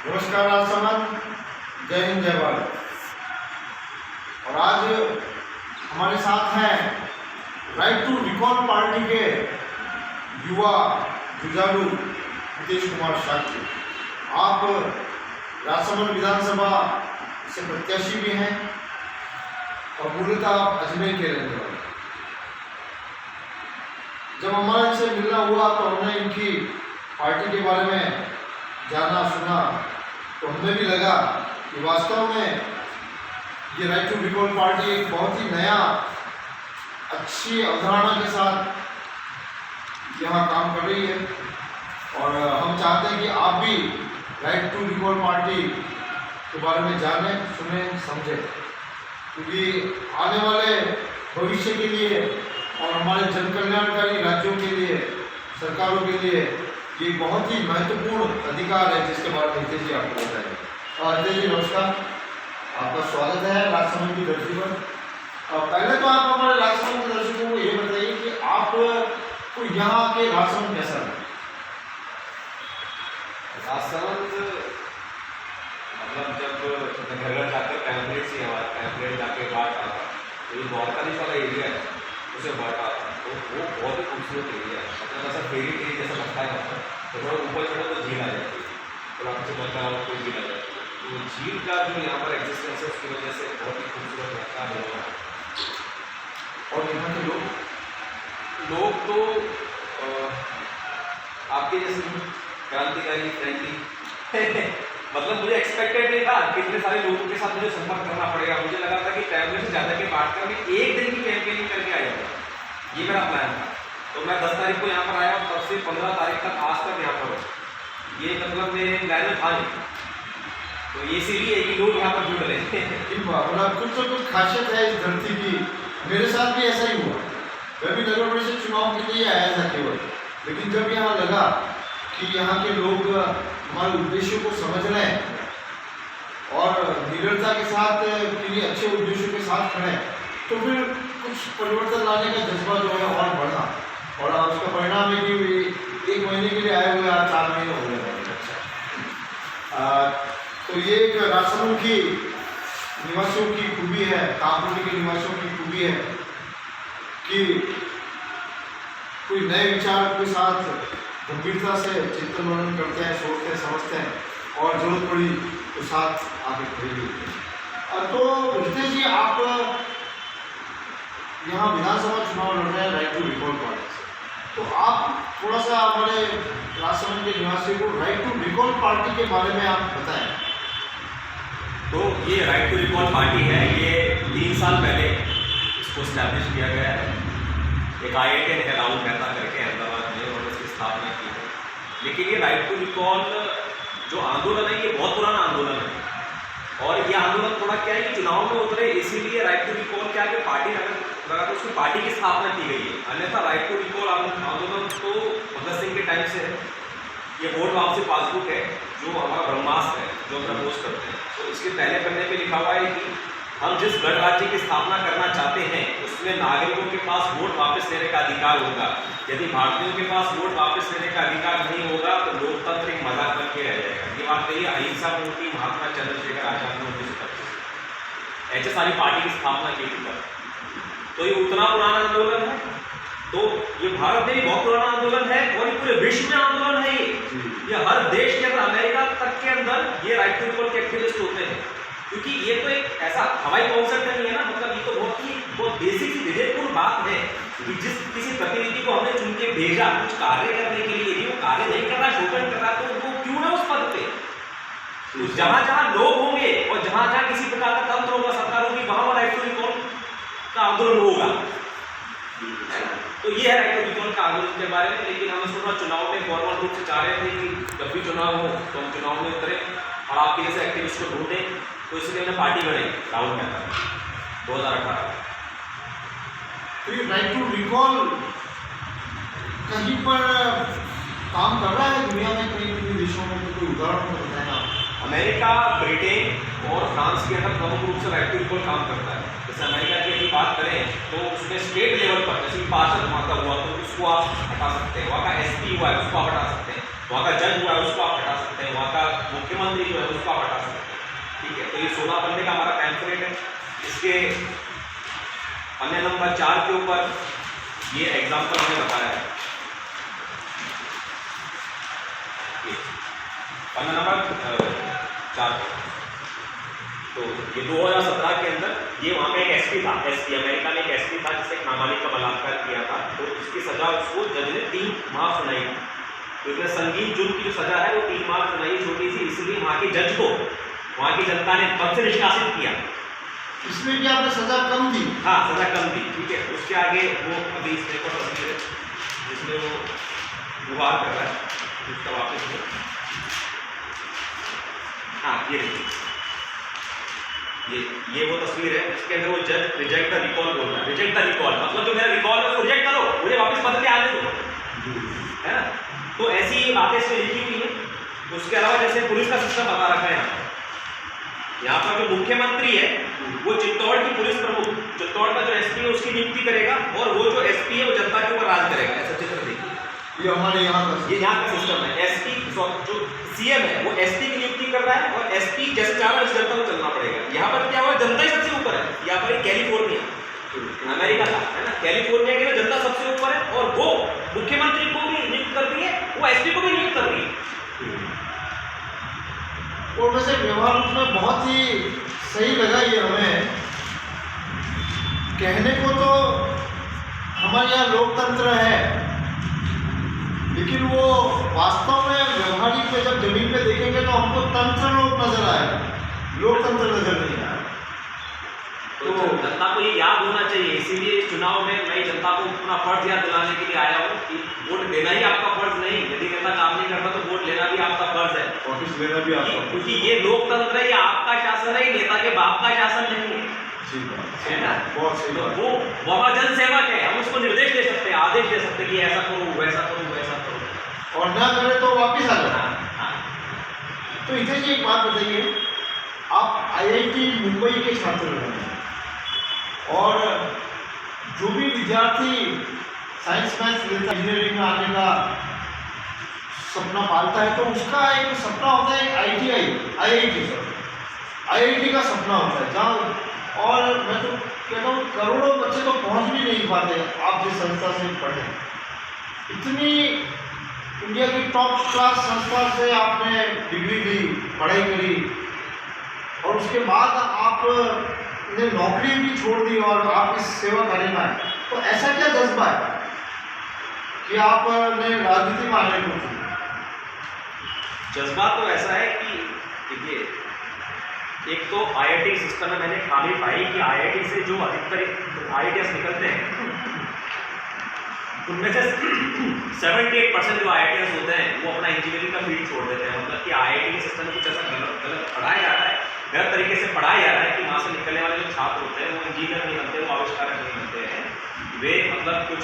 नमस्कार राजसमंद, जय हिंद जय भारत। और आज हमारे साथ हैं राइट टू रिकॉल पार्टी के युवा जुझारू नीतीश कुमार शाक्य। आप राजसमंद विधानसभा से प्रत्याशी भी हैं और मूलतः आप अजमेर के रहने वाले। जब हमारे इनसे मिलना हुआ तो हमने इनकी पार्टी के बारे में जाना सुना, तो हमें भी लगा कि वास्तव में ये राइट टू रिकॉल पार्टी एक बहुत ही नया अच्छी अवधारणा के साथ यहाँ काम कर रही है। और हम चाहते हैं कि आप भी राइट टू रिकॉल पार्टी के बारे में जानें, सुनें, समझें, क्योंकि आने वाले भविष्य के लिए और हमारे जन कल्याणकारी राज्यों के लिए, सरकारों के लिए ये बहुत ही महत्वपूर्ण अधिकार है, जिसके बारे में हितेश जी आपको बताएंगे। हितेश जी नमस्कार, आपका स्वागत है राजसमंद की धरती पर। पहले तो आप हमारे राजसमंद के दर्शकों को ये बताइए कि आपको यहाँ के राजसमंद कैसा है? राजसमंद मतलब जब घर घर जाकर पैम्पलेट से हमारा पैम्पलेट जाके बांटा था, तो ये द्वारकाधीश वाला एरिया है उसे बांटा था, तो वो बहुत ही खूबसूरत एरिया है। मतलब ऐसा फेरी टेरी जैसा लगता है वहाँ पर, तो थोड़ा ऊपर चढ़ो तो झील आ जाती है, थोड़ा हमसे बनता है कोई झील आ जाती है। तो झील का जो यहाँ पर एग्जिस्टेंस है उसकी वजह से बहुत ही खूबसूरत लगता है लोगों को। और यहाँ के लोग तो आपके जैसे क्रांतिकारी फ्रेंडली मतलब मुझे एक्सपेक्टेड नहीं था कि इतने सारे लोगों के साथ मुझे संपर्क करना पड़ेगा। मुझे लगा था कि पैम्पलेट से ज़्यादा के बांट कर मैं एक दिन की कैंपेनिंग करके आया था, ये मेरा प्लान था। तो मैं 10 तारीख को यहाँ पर आया और तब से 15 तारीख तक आज तक यहाँ पर हूँ। ये मतलब मेरे प्लान में था नहीं, तो ये इसीलिए कि लोग यहाँ पर जुड़ रहे हैं। कुछ तो कुछ खासियत है इस धरती की। मेरे साथ भी ऐसा ही हुआ। मैं भी नगर परिषद चुनाव के लिए आया था केवल, लेकिन जब यहाँ लगा कि यहाँ के लोग हमारे उद्देश्यों को समझ रहे हैं और निडरता के साथ किन्हीं अच्छे उद्देश्यों के साथ खड़े हैं, तो फिर कुछ परिवर्तन लाने का जज्बा जो है और बढ़ा। और उसका परिणाम है कि 1 महीने के लिए आए हुए आज 4 महीने हो गए। अच्छा, तो ये एक राजसमंद की निवासियों की खूबी है, कानपुर के निवासियों की खूबी है कि कोई नए विचार के साथ गंभीरता से चिंतन मनन करते हैं, सोचते हैं, समझते हैं और जरूरत पड़ी तो साथ आगे खड़े भी होते हैं। तो हितेश जी, आप यहाँ विधानसभा चुनाव लड़ रहे हैं राइट टू रिकॉल पार्टी से, तो आप थोड़ा सा हमारे राजसमंद के निवासियों को राइट टू रिकॉल पार्टी के बारे में आप बताएं। तो ये राइट टू रिकॉल पार्टी है, ये 3 साल पहले इसको स्टैब्लिश किया गया है। एक IITN है राहुल मेहता करके अहमदाबाद में, उन्होंने इसकी स्थापना की है। लेकिन ये राइट टू रिकॉल जो आंदोलन है ये बहुत पुराना आंदोलन है, और ये आंदोलन थोड़ा क्या है कि चुनाव में उतरे इसीलिए राइट टू रिकॉल क्या कि पार्टी लगा तो उसकी पार्टी की स्थापना की गई है। अन्यथा राइट टू रिकॉल आंदोलन तो भगत सिंह के टाइम से है। ये वोट वापसी पासबुक है जो हमारा ब्रह्मास्त्र है जो हम प्रपोज करते हैं। तो इसके पहले पन्ने पे लिखा हुआ है कि हम जिस गणराज्य की स्थापना करना चाहते हैं उसमें नागरिकों के पास वोट वापस लेने का अधिकार होगा। यदि भारतीयों के पास वोट वापस लेने का अधिकार नहीं होगा तो लोकतंत्र एक मजाक बन के रह जाएगा। ये बात कही अहिंसा मूर्ति महात्मा चंद्रशेखर आजाद ने 1925 ऐसे सारी पार्टी की स्थापना की थी तब। तो ये उतना पुराना आंदोलन है, तो ये भारत में भी बहुत पुराना आंदोलन है और ये पूरे विश्व में आंदोलन है। ये हर देश के अंदर, अमेरिका तक के अंदर ये राइट टू रिकॉल के एक्टिविस्ट होते हैं, क्योंकि ये तो एक ऐसा हवाई कॉन्सेप्ट नहीं है ना। मतलब ये तो बहुत बेसिक सी विवेकपूर्ण बात है कि जिस किसी प्रतिनिधि को हमने चुन के भेजा कुछ कार्य करने के लिए, यदि वो कार्य नहीं कर रहा, शोषण कर रहा, तो वो क्यों है उस पद पे? तो जहां जहां लोग होंगे और जहां जहां किसी प्रकार का तंत्र होगा, सरकार होगी, वहां राइट टू रिकॉल का आंदोलन होगा। तो ये है राइट टू रिकॉल का आंदोलन के बारे में। लेकिन हम इसको चुनाव में फॉर्मल रूप से चाह रहे थे कि जब भी चुनाव हो तो हम चुनाव में उतरे और आपके जैसे एक्टिविस्ट को ढूंढें, तो इसलिए हमने पार्टी बनाई राहुल मेहता 2018। तो ये राइट टू रिकॉल कहीं पर काम कर रहा है दुनिया में, कई देशों में? तो कोई उदाहरण तो बताएं आप। अमेरिका, ब्रिटेन और फ्रांस के अंदर प्रमुख रूप से राइट टू रिकॉल काम करता है। जैसे अमेरिका की यदि बात करें तो उसमें स्टेट लेवल पर जैसे पार्षद माता हुआ तो उसको आप हटा सकते हैं, वहाँ का SP हुआ है उसको आप हटा सकते हैं। वहाँ का जज हुआ है उसको आप हटा सकते हैं, वहाँ का मुख्यमंत्री जो है उसको आप हटा सकते हैं। ठीक है, तो ये 16 पन्ने का हमारा पैम्फलेट है। इसके पन्ने नंबर 4 के ऊपर ये एग्जाम्पल हमें बताया है। ये पन्ना नंबर 4। तो ये 2017 के अंदर ये वहाँ पे एक एसपी था, एसपी अमेरिका में एक एसपी था जिससे एक नाबालिग का बलात्कार किया था। तो इसकी सजा उसको जज ने 3 माह सुनाई थी। तो इसमें संगीन जुर्म की जो सजा है वो 3 माह सुनाई, छोटी सी, इसलिए वहाँ के जज को वहाँ की जनता ने पद से निष्कासित किया। इसमें क्या आपने सजा कम दी? हाँ, सजा कम दी। ठीक है, उसके आगे वो अभी इसमें को तस्वीर है जिसमें वो गुहार कर रहा है, उसका वापस हो। हाँ, ये देखिए, ये वो तस्वीर है जिसके अंदर वो जज रिजेक्ट द रिकॉल बोल रहा है। रिजेक्ट द रिकॉल मतलब जो मेरा रिकॉल है उसको रिजेक्ट करो, मुझे वापस पद पे आने दो, है ना। तो ऐसी बातें इसमें लिखी हुई है। उसके अलावा जैसे पुलिस का सिस्टम बता रखा है यहाँ पर जो मुख्यमंत्री है वो चित्तौड़ की पुलिस प्रमुख, चित्तौड़ का जो एसपी है उसकी नियुक्ति करेगा, और वो जो एसपी है वो जनता के ऊपर राज करेगा। ऐसा चित्र देखिए, ये हमारे यहाँ का सिस्टम है। एसपी जो सीएम है वो एसपी की नियुक्ति कर रहा है, और एसपी जैसे चाह रहा है जनता को चलना पड़ेगा। यहाँ पर क्या हुआ, जनता ही सबसे ऊपर है। यहाँ पर कैलिफोर्निया अमेरिका का है ना, कैलिफोर्निया की ना जनता सबसे ऊपर है, और वो मुख्यमंत्री को भी नियुक्त कर रही है, वो एसपी को भी नियुक्त कर रही है। और वैसे व्यवहार में बहुत ही सही लगा ये हमें। कहने को तो हमारे यहाँ लोकतंत्र है, लेकिन वो वास्तव में व्यवहारिक में जब जमीन पे देखेंगे तो हमको तंत्र लोक नजर आएगा, लोकतंत्र नजर नहीं आएगा। तो जनता को ये याद होना चाहिए, इसीलिए चुनाव में मैं जनता को अपना फर्ज याद दिलाने के लिए आया हूँ कि वोट देना ही आपका फर्ज नहीं, यदि नेता काम नहीं करता तो वोट लेना भी आपका फर्ज है, वापिस लेना भी आपका, क्योंकि ये लोकतंत्र है, ये आपका शासन है, नेता के बाप का शासन नहीं है, है ना। बहुत सही बात। वो हमारा जन सेवक है, हम उसको निर्देश दे सकते हैं, आदेश दे सकते हैं कि ऐसा करो, वैसा करो, वैसा करो, और ना करे तो वापिस आ जाए। हाँ। तो इधर जी एक बात बताइए, आप आईआईटी मुंबई के छात्र हैं, और जो भी विद्यार्थी साइंस मैथ्स लेता है, इंजीनियरिंग में आने का सपना पालता है, तो उसका एक सपना होता है आईआईटी का सपना होता है, जहाँ, और मैं तो कहता हूँ करोड़ों बच्चे तो पहुँच भी नहीं पाते। आप जिस संस्था से पढ़े, इतनी इंडिया की टॉप क्लास संस्था से आपने डिग्री ली, पढ़ाई करी, और उसके बाद आपने नौकरी भी छोड़ दी और आप इस सेवा कार्य में आए, तो ऐसा क्या जज्बा है कि आपने राजनीति में आने को चुना? जज्बा तो ऐसा है कि देखिए, एक तो आईआईटी सिस्टम में मैंने खामी पाई कि आईआईटी से जो अधिकतर आईआईटीएस निकलते हैं उनमें से 78% जो आईआईटीएस होते हैं वो अपना इंजीनियरिंग का फील्ड छोड़ देते हैं। मतलब कि आईआईटी के सिस्टम में कुछ ऐसा गलत पढ़ाया जा रहा है, गलत तरीके से पढ़ाया जा रहा है कि वहाँ से निकलने वाले जो छात्र होते हैं वो इंजीनियर नहीं बनते, वो आविष्कारक नहीं बनते हैं, वे मतलब कुछ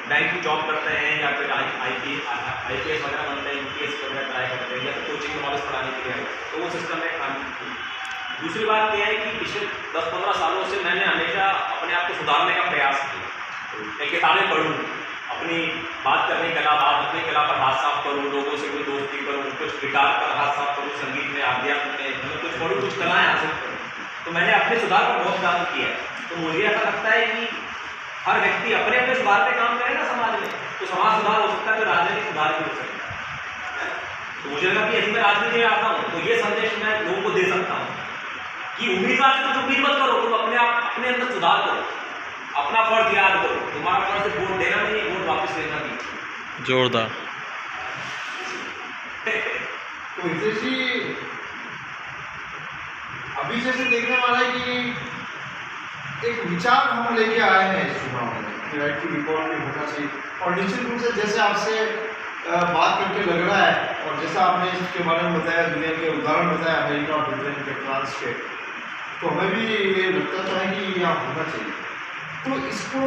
बैंक की जॉब करते हैं, या फिर आईपीएस वगैरह बनते हैं, यूपीएस वगैरह ट्राई करते हैं, या फिर कोचिंग में वापस पढ़ाने के लिए आए, तो वो सिस्टम में खामी। दूसरी बात यह है कि पिछले 10-15 सालों से मैंने हमेशा अपने आप को सुधारने का प्रयास किया। मैं किताबें पढ़ूँ, अपनी बात करने की कला, अपनी कला पर हाथ साफ करूँ, लोगों से कोई दोस्ती करूँ, कुछ गिटार पर हाथ साफ करूँ, संगीत में, अध्यात्म में, मतलब कुछ पढ़ूँ, कुछ कलाएँ हासिल करूँ। तो मैंने अपने सुधार पर बहुत काम किया है। तो मुझे ऐसा लगता है कि हर व्यक्ति अपने अपने सुधार पे काम करे ना समाज में, तो समाज सुधार हो सकता है, तो राजनीतिक सुधार भी हो सकता है। तो मुझे लगा कि यदि मैं राजनीति में आता हूँ तो ये संदेश मैं लोगों को दे सकता हूँ कि उम्मीदवार से कुछ उम्मीद मत करो, तुम अपने अंदर सुधार करो, अपना फर्ज याद करो, तुम्हारा फर्ज वोट देना नहीं, वोट वापस लेना नहीं। जोरदार। तो हितेश जी, अभी जैसे देखने वाला है कि एक विचार हम लेके आए हैं इस चुनाव में कि राइट टू रिकॉल भी होना चाहिए, और निश्चित रूप से जैसे आपसे बात करके लग रहा है, और जैसा आपने इसके बारे में बताया, दुनिया के उदाहरण बताया, अमेरिका, ब्रिटेन के, फ्रांस के, तो हमें भी ये लगता तो है कि यहाँ होना चाहिए। तो इसको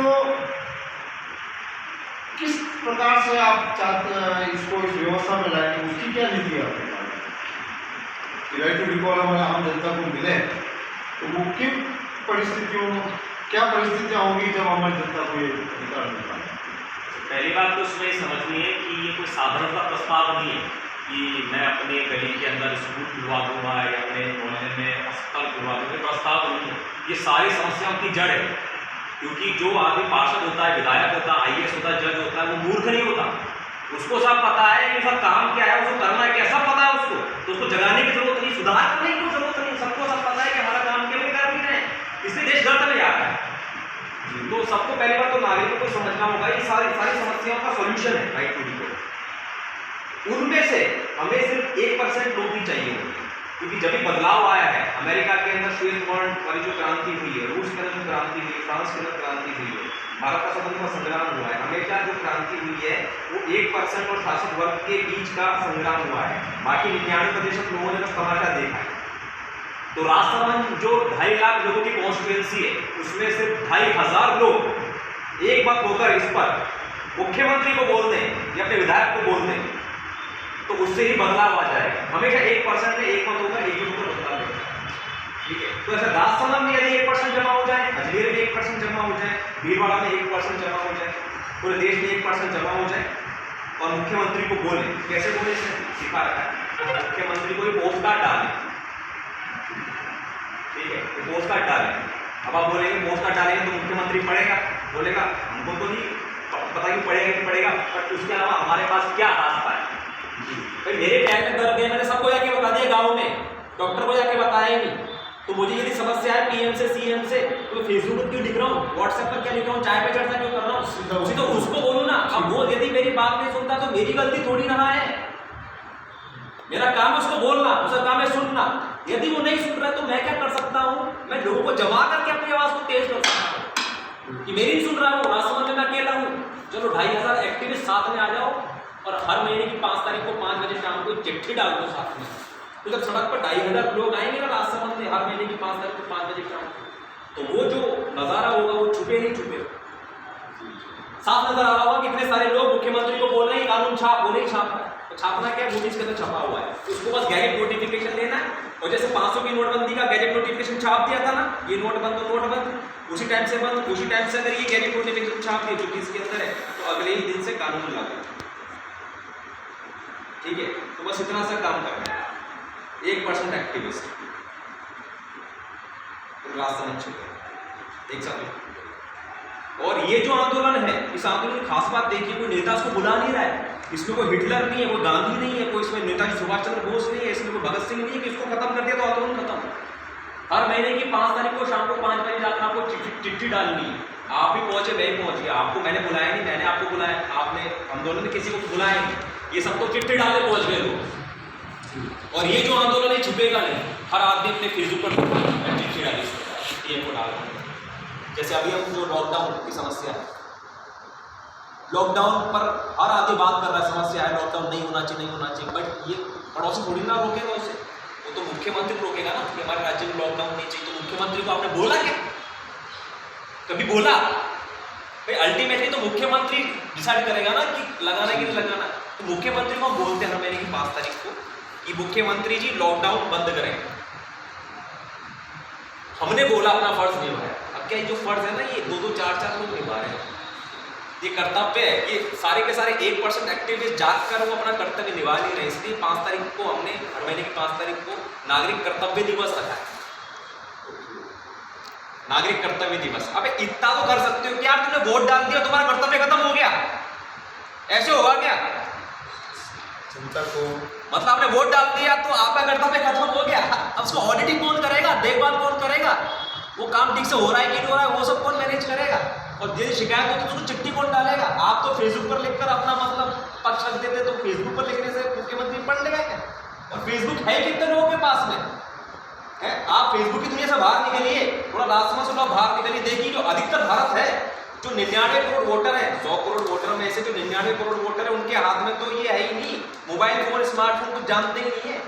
किस प्रकार से आप चाहते इसको इस व्यवस्था में लाएंगे, उसकी क्या नीति है आपके पास? राइट टू रिकॉल हमारे आम जनता को मिले तो वो किन परिस्थितियों, क्या परिस्थितियाँ होंगी जब हमारी जनता को ये अधिकार मिल पाए? पहली बात तो इसमें समझनी है कि ये कोई साधारणता प्रस्ताव नहीं है कि मैं अपने गली के अंदर स्कूल खुलवा दूंगा या अपने मोहल्ले में अस्पताल खुलवा दूंगा, ये प्रस्ताव नहीं है। ये सारी समस्याओं की जड़ है, क्योंकि जो आदमी पार्षद होता है, विधायक होता है, IAS होता है, जज होता है, वो मूर्ख नहीं होता। उसको सब पता है कि सब काम क्या है, उसको करना है क्या, सब पता है उसको, तो उसको जगाने की जरूरत नहीं, सुधार करने की जरूरत नहीं, सबको सब पता है कि हमारा काम क्या कर भी रहे हैं, इसलिए देश गर्त में जा रहा है। तो सबको पहली बार तो नागरिकों को समझना होगा ये सारी समस्याओं का सॉल्यूशन है राइट टू रिकॉल। उनमें से हमें सिर्फ 1% लोग ही चाहिए होंगे, क्योंकि जब भी बदलाव आया है, अमेरिका के अंदर श्वेत वर्ण वाली जो क्रांति हुई है, रूस के अंदर जो क्रांति हुई है, फ्रांस के अंदर क्रांति हुई है, भारत का स्वतंत्रता संग्राम हुआ है, अमेरिका जो क्रांति हुई है वो 1% और शासक वर्ग के बीच का संग्राम हुआ है, बाकी 99% लोगों ने बस तमाशा देखा है। तो राजसमंद जो 2.5 लाख लोगों की कॉन्स्टिट्यूएंसी है, उसमें सिर्फ 2,500 लोग एक बात होकर इस पर मुख्यमंत्री को बोल दें या अपने विधायक को बोल दें, तो उससे ही बदलाव आ जाएगा। हमेशा 1% में एक मत होगा, एक होकर बदलाव होगा। ठीक है, तो ऐसा राजसमंद में यदि 1% जमा हो जाए, अजमेर में 1% जमा हो जाए, भीलवाड़ा में 1% जमा हो जाए, पूरे देश में 1% जमा हो जाए, और मुख्यमंत्री को बोले, कैसे बोले सिखा रखा है, मुख्यमंत्री को पोस्ट कार्ड डालें, ठीक है, पोस्ट कार्ड डालें। अब आप बोलेंगे पोस्ट कार्ड डालेंगे तो मुख्यमंत्री पढ़ेगा, बोलेगा हमको तो नहीं पता कि पढ़ेगा कि पढ़ेगा, बट उसके अलावा हमारे पास क्या रास्ता है। भाई मेरे पैर में दर्द है, मैंने सबको जाके बता दिया, गांव में डॉक्टर को जाके बताया ही नहीं, तो मुझे यदि समस्या है PM से CM से, तो फेसबुक पर क्यों लिख रहा हूँ, व्हाट्सएप पर क्या लिख रहा हूँ, चाय पे चर्चा क्यों कर रहा हूँ, तो उसको बोलूँ ना। अब वो यदि मेरी बात नहीं सुनता तो मेरी गलती थोड़ी ना है, मेरा काम है उसको बोलना, उसका काम है सुनना। यदि वो नहीं सुन रहा है तो मैं क्या कर सकता हूँ, मैं लोगों को जमा करके अपनी आवाज को तेज कर सकता हूँ कि मेरी नहीं सुन रहा हूँ, राजसमंद में मैं अकेला हूँ, चलो 2,500 एक्टिविस्ट साथ में आ जाओ और हर महीने की 5 तारीख को 5 बजे शाम को चिट्ठी डाल दो साथ में। तो जब सड़क पर 2,500 लोग आएंगे ना राजसमंद में हर महीने की 5 तारीख को 5 बजे शाम को, तो वो जो नज़ारा होगा वो छुपे नहीं छुपे, साफ नजर आ रहा होगा। कितने सारे लोग मुख्यमंत्री को बोल रहे हैं कानून छाप, वो नहीं छाप रहा है, तो छापना क्या है, नोटिस के अंदर छपा हुआ है, तो उसको बस गैजेट नोटिफिकेशन देना है। और जैसे 500 की नोटबंदी का गैजेट नोटिफिकेशन छाप दिया था ना, ये नोट बंद तो नोट बंद, उसी टाइम से बंद, उसी टाइम से अगर ये गैजेट नोटिफिकेशन छाप दिए जो कि इसके अंदर है, तो अगले ही दिन से कानून लागू। ठीक है, तो बस इतना सा काम करना है। 1% एक्टिविस्ट एक साथ। और ये जो आंदोलन है, इस आंदोलन की खास बात देखिए, कोई नेता उसको बुला नहीं रहा है, इसमें कोई हिटलर नहीं है, कोई गांधी नहीं है, कोई इसमें नेताजी सुभाष चंद्र बोस नहीं है, इसमें कोई भगत सिंह नहीं है कि इसको खत्म कर दिया तो आंदोलन खत्म। हर महीने की 5 तारीख को शाम को 5 बजे जाकर आपको चिट्ठी डालनी है। आप भी पहुंचे, मैं भी पहुंच गया, आपको मैंने बुलाया नहीं, मैंने आपको बुलाया, आपने आंदोलन में किसी को बुलाया नहीं, ये सब तो चिट्ठी डाले पहुंच गए लोग। और ये जो आंदोलन है छुपेगा नहीं, हर आदमी अपने फेसबुक पर चिट्ठी डाली को डाल। जैसे अभी हम जो लॉकडाउन की समस्या है, लॉकडाउन पर हर आदमी बात कर रहा है, समस्या है लॉकडाउन नहीं होना चाहिए, नहीं होना चाहिए, बट ये पड़ोसी थोड़ी ना रोकेगा उसे, वो तो मुख्यमंत्री रोकेगा ना कि हमारे राज्य में लॉकडाउन नहीं चाहिए। तो मुख्यमंत्री को आपने बोला क्या, कभी बोला? भाई अल्टीमेटली तो मुख्यमंत्री डिसाइड करेगा ना कि लगाना कि नहीं लगाना। तो मुख्यमंत्री को हम बोलते हैं हर महीने की 5 तारीख को कि मुख्यमंत्री जी लॉकडाउन बंद करें, हमने बोला, अपना फर्ज निभाया। अब क्या जो फर्ज है ना, ये 2-2, 4-4 लोग निभा रहे हैं, ये कर्तव्य है, ये सारे के सारे 1% एक्टिविस्ट जाकर वो अपना कर्तव्य निभा नहीं रहे। इसलिए 5 तारीख को हमने हर महीने की 5 तारीख को नागरिक कर्तव्य दिवस रखा है, नागरिक कर्तव्य दिवस। अब इतना तो कर सकते हो कि यार तुमने वोट डाल दिया, तुम्हारा कर्तव्य खत्म हो गया, ऐसे होगा क्या? जनता को मतलब आपने वोट डाल दिया तो आपका कर्तव्य खत्म हो गया। अब उसको ऑडिटिंग कौन करेगा, देखभाल कौन करेगा, वो काम ठीक से हो रहा है कि नहीं हो रहा है, वो सब कौन मैनेज करेगा? और यदि शिकायत होती तो चिट्ठी कौन डालेगा? आप तो फेसबुक पर लिखकर अपना मतलब पक्ष रख देते, तो फेसबुक पर लिखने से मुख्यमंत्री पढ़ लेगा क्या? और फेसबुक है कितने लोगों के पास में है? आप फेसबुक की दुनिया से बाहर निकलिए, थोड़ा राजसमंद से बाहर निकलिए, देखिए जो अधिकतर भारत है, जो 99 करोड़ वोटर है, 100 करोड़ वोटर में से जो 99 करोड़ वोटर है, उनके हाथ में तो ये है ही नहीं, मोबाइल फोन स्मार्टफोन कुछ जानते ही नहीं है।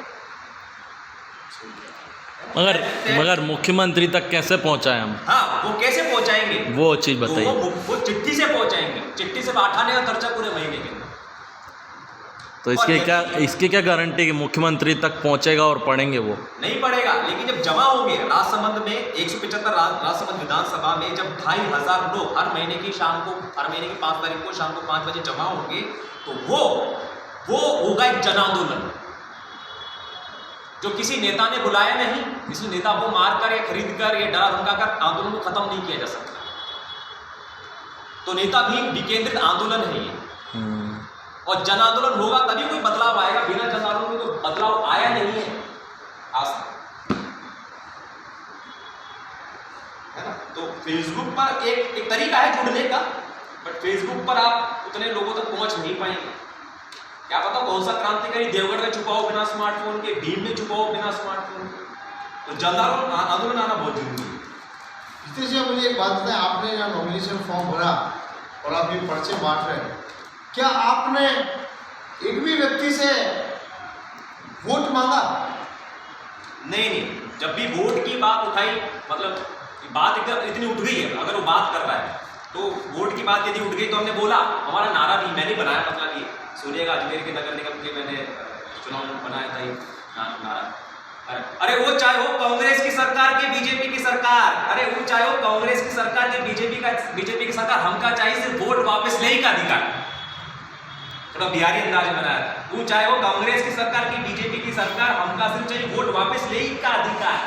मगर मुख्यमंत्री तक कैसे पहुंचाएं हम? हाँ, वो कैसे पहुंचाएंगे वो चीज बताइए। वो चिट्ठी से पहुंचाएंगे, चिट्ठी से 8 आने का खर्चा पूरे महीने के। तो इसकी क्या गारंटी कि मुख्यमंत्री तक पहुंचेगा और पढ़ेंगे वो? नहीं पड़ेगा, लेकिन जब जमा होंगे राजसमंद में 175 राजसमंद विधानसभा में जब 2500 लोग हर महीने की 5 तारीख को शाम को 5 बजे जमा होंगे, तो वो होगा एक जन आंदोलन जो किसी नेता ने बुलाया नहीं, किसी नेता को मारकर या खरीद कर या डरा धमका कर आंदोलन को खत्म नहीं किया जा सकता। तो नेता भी विकेंद्रित आंदोलन है ये, और जन आंदोलन होगा तभी कोई बदलाव आएगा। बिना जन आंदोलन में कोई बदलाव आया नहीं है आज तक, है ना। तो फेसबुक पर एक तरीका है जुड़ने का, बट फेसबुक पर आप उतने लोगों तक पहुंच नहीं पाएंगे। क्या पता कौन सा क्रांतिकारी देवगढ़ में छुपा हो बिना स्मार्टफोन के, भीम में छुपा हो बिना स्मार्टफोन के। तो जन आंदोलन आना बहुत जरूरी है। जितेश जी, मुझे एक बात बताएं, आपने यहाँ नॉमिनेशन फॉर्म भरा और आप ये पर्चे बांट रहे हैं, क्या आपने एक भी व्यक्ति से वोट मांगा? नहीं, जब भी वोट की बात उठाई, मतलब बात एकदम इतनी उठ गई है, अगर वो बात कर रहा है तो वोट की बात यदि उठ गई तो हमने बोला, हमारा नारा भी मैंने बनाया, मतलब ये सुनिएगा, अजमेर के नगर निगम के मैंने चुनाव में बनाया था ये नारा। अरे वो चाहे हो कांग्रेस की सरकार के बीजेपी की सरकार, अरे वो चाहे हो कांग्रेस की सरकार के बीजेपी की सरकार, हमका चाहिए सिर्फ वोट वापस लेने का अधिकार। थोड़ा बिहारी अंदाज में बनाया था। वो चाहे हो कांग्रेस की सरकार की बीजेपी की सरकार, हमका सिर्फ चाहिए वोट वापस लेने का अधिकार,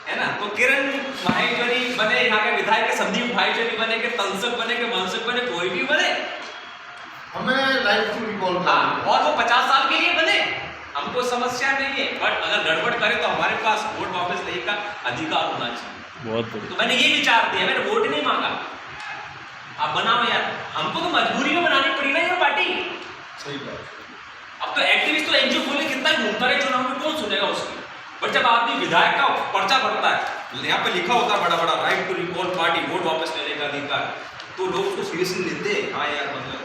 है ना। तो किरण माहेश्वरी बने यहाँ के विधायक, संदीप माहेश्वरी बने, के तंसक बने, के मनसुख बने, कोई भी बने, हमें राइट टू रिकॉल और वो 50 साल के लिए बने, हमको समस्या नहीं है। बट अगर गड़बड़ करे तो हमारे पास वोट वापस लेने का अधिकार होना चाहिए। बहुत बढ़िया। तो मैंने ये विचार दिया, मैंने वोट नहीं मांगा, आप बनाओ यार, हमको तो मजबूरी में बनानी पड़ी ना ये पार्टी। सही बात। अब तो एक्टिविस्ट तो एनजीओ खोलने कितना घूमता रहे चुनाव में, कौन सुनेगा उसकी। बट जब आदमी विधायक का पर्चा भरता है, यहाँ पे लिखा होता है बड़ा बड़ा, राइट टू रिकॉल पार्टी, वोट वापस लेने का अधिकार, तो लोग उसको सीरियसली लेते हैं। हाँ यार, मतलब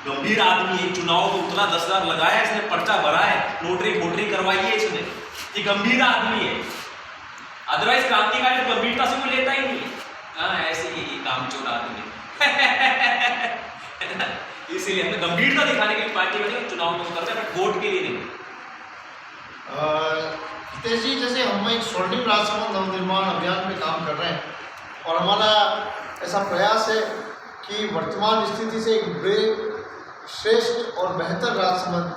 गंभीर आदमी है, चुनाव में उतना 10,000 लगाया, इसने पर्चा भरा है, नोटरी करवाई है इसने, ये गंभीर आदमी है। अदरवाइज क्रांतिकारी तो गंभीरता से कोई लेता ही नहीं। हाँ, ऐसे ही कामचोर आदमी इसीलिए हमने गंभीरता दिखाने के लिए पार्टी बनी, चुनाव में उतरते हैं, वोट के लिए नहीं। जितेश जी, जैसे हम एक स्वर्णिम राजसमंद नवनिर्माण अभियान में काम कर रहे हैं और हमारा ऐसा प्रयास है कि वर्तमान स्थिति से एक बड़े श्रेष्ठ और बेहतर राजसमंद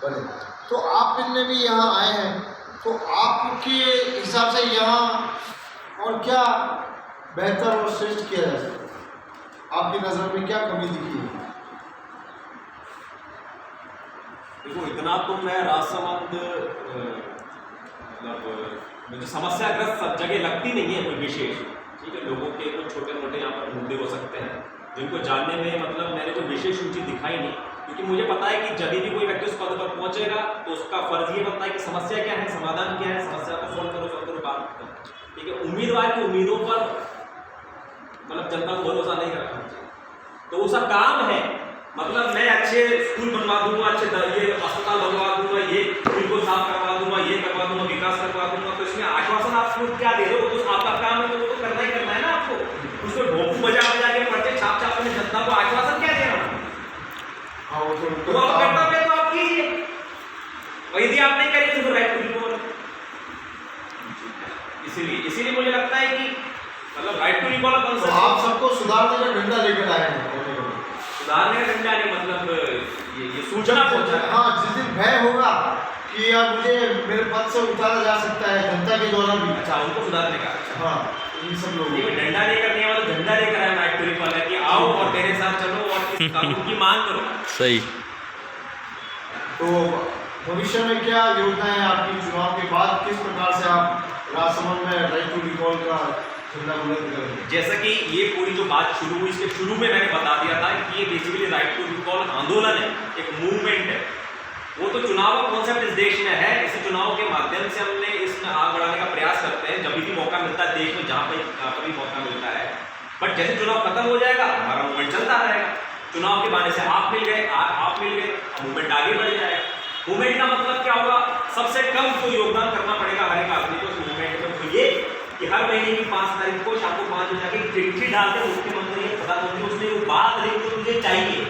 बने, तो आप इनमें भी यहाँ आए हैं, तो आपके हिसाब से यहाँ और क्या बेहतर और श्रेष्ठ किया जा सकता है? आपकी नज़र में क्या कमी दिखी है? देखो, इतना तो मैं राजसमंद मतलब मुझे समस्याग्रस्त सब जगह लगती नहीं है कोई विशेष, ठीक है। लोगों के कुछ छोटे मोटे यहाँ पर मुद्दे हो सकते हैं जिनको जानने में मतलब मैंने कोई विशेष रुचि दिखाई नहीं, क्योंकि मुझे पता है कि जब भी कोई व्यक्ति उस पद पर पहुंचेगा तो उसका फर्ज ये बनता है कि समस्या क्या है, समाधान क्या है, समस्या को सॉल्व करो, बात करो, ठीक है। उम्मीदवार की उम्मीदों पर मतलब जनता को भरोसा नहीं रखना चाहिए, तो उसका काम है। मतलब मैं अच्छे स्कूल बनवा दूंगा, अच्छे ये अस्पताल बनवा दूंगा, ये स्कूल को साफ करवा दूंगा, ये करवा दूंगा, विकास करवा दूंगा, तो इसमें आश्वासन आप क्या दे रहे हो? तो आपका काम है, तो वो तो करना ही करना है ना आपको। उसको ढोंपू बजा के पर्चे छाप अपने जनता को आश्वासन क्या दे रहा हूँ? हाँ, वो तो आप कर्तव्य तो आप कीजिए, यदि आप नहीं करेंगे तो राइट टू रिकॉल। इसीलिए मुझे लगता है कि मतलब राइट टू रिकॉल तो आप सबको सुधारने का डंडा लेकर आए हैं। सुधारने का डंडा नहीं, मतलब ये सूचना पहुंचा। हाँ, जिस दिन भय होगा कि अब मुझे मेरे पद से उतारा जा सकता है जनता के द्वारा भी। अच्छा, उनको सुधारने का। हाँ, इन सब लोगों को डंडा लेकर नहीं, मतलब झंडा लेकर आया राइट टू रिकॉल है कि आओ और मेरे साथ चलो और इस कानून की मांग करो। सही। तो भविष्य में क्या योजना है आपकी? चुनाव के बाद किस प्रकार से आप राजसमंद में राइट टू रिकॉल का झंडा बुलंद करेंगे? जैसा कि ये पूरी जो बात शुरू हुई, इसके शुरू में मैंने बता दिया था कि ये बेसिकली राइट टू रिकॉल आंदोलन है, एक मूवमेंट है। वो तो चुनाव का कॉन्सेप्ट इस देश में है, इस चुनाव के माध्यम से हमने इसमें आग बढ़ाने का प्रयास करते हैं जब भी मौका मिलता है देश में, जहाँ पर भी मौका मिलता है। बट जैसे चुनाव खत्म हो जाएगा हमारा मूवमेंट चलता रहेगा। चुनाव के बहाने से आप मिल गए, आप मिल गए, मूवमेंट आगे बढ़ जाएगा। मूवमेंट का मतलब क्या होगा? सबसे कम तो योगदान करना पड़ेगा हर एक आदमी को इस मूवमेंट में, तो ये कि हर महीने की 5 तारीख को शाम को 5 बजे जाके चिट्ठी डालते मुख्यमंत्री या प्रधानमंत्री, उसमें वो बात लिख तो मुझे चाहिए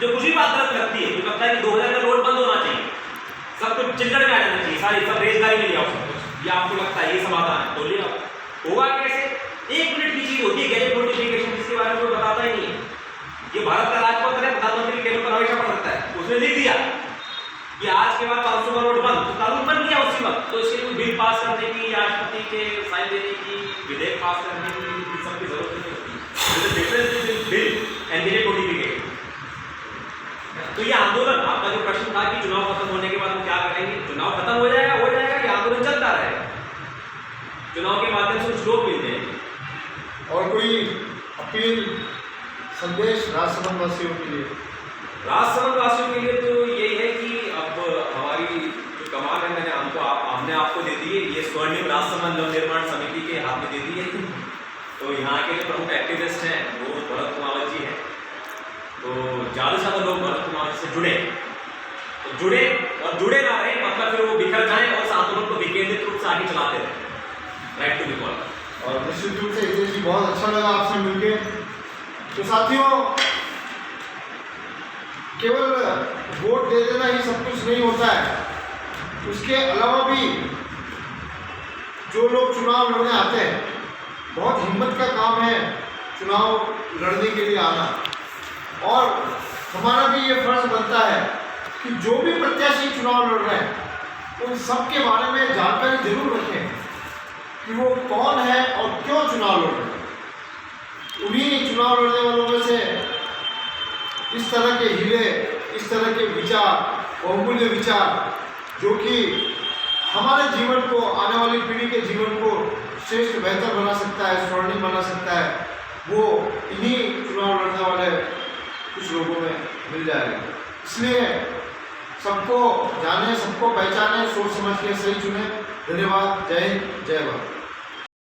जो कुछ भी बात गलत लगती है, जो लगता है कि 2000 का नोट बंद होना चाहिए, सब कुछ चिल्लड़ में आ जाना चाहिए, सारी सब रेजगारी में ले आओ सब कुछ, ये आपको लगता है ये समाधान है, तो ले आओ। होगा कैसे? 1 मिनट की चीज होती है गैजेट नोटिफिकेशन, जिसके बारे में कोई बताता ही नहीं है। ये भारत का राजपत्र है, प्रधानमंत्री टेबल पर हमेशा पढ़ सकता है, उसने लिख दिया कि आज के बाद 500 का नोट बंद, तो कानून बन गया उसी वक्त। तो इसके लिए बिल पास करने की, राष्ट्रपति के साइन देने की, विधेयक पास करने की सबकी जरूरत नहीं होती। Difference between bill and gadget notification. तो ये आंदोलन, आपका जो प्रश्न था कि चुनाव खत्म होने के बाद हम क्या करेंगे, चुनाव खत्म हो जाएगा, ये आंदोलन चलता रहेगा, चुनाव के माध्यम से कुछ लोग मिल जाएंगे। और कोई अपील, संदेश राजसमंद वासियों के लिए? राजसमंद वासियों के लिए तो यही है कि अब हमारी जो कमान है मैंने हमने आपको दे दी है, ये स्वर्णिम राजसमंद नवनिर्माण समिति के हाथ में दे दी है। तो यहाँ के जो प्रमुख एक्टिविस्ट हैं वो भरत कुमावत जी हैं, तो ज़्यादा से ज़्यादा लोग भरत कुमावत से जुड़े, तो जुड़े और जुड़े ना रहे, मतलब फिर वो बिखर जाएं और इस आंदोलन को विकेंद्रित रूप से आगे चलाते रहें। Right to recall. और निश्चित रूप से हितेश जी बहुत अच्छा लगा आपसे मिलके। तो साथियों, केवल वोट दे देना ही सब कुछ नहीं होता है, उसके अलावा भी जो लोग चुनाव लड़ने आते हैं, बहुत हिम्मत का काम है चुनाव लड़ने के लिए आना। और हमारा भी ये फर्ज बनता है कि जो भी प्रत्याशी चुनाव लड़ रहे हैं उन सब के बारे में जानकारी जरूर रखें कि वो कौन है और क्यों चुनाव लड़ रहे हैं। उन्हीं चुनाव लड़ने वालों में से इस तरह के हीरे, इस तरह के विचार, बहुमूल्य विचार, जो कि हमारे जीवन को, आने वाली पीढ़ी के जीवन को श्रेष्ठ, बेहतर बना सकता है, स्वर्णिम बना सकता है, वो इन्हीं चुनाव लड़ने वाले कुछ लोगों में मिल जाएगा। इसलिए सबको जाने, सबको पहचाने, सोच समझ के सही चुने। धन्यवाद। जय हिंद, जय भारत।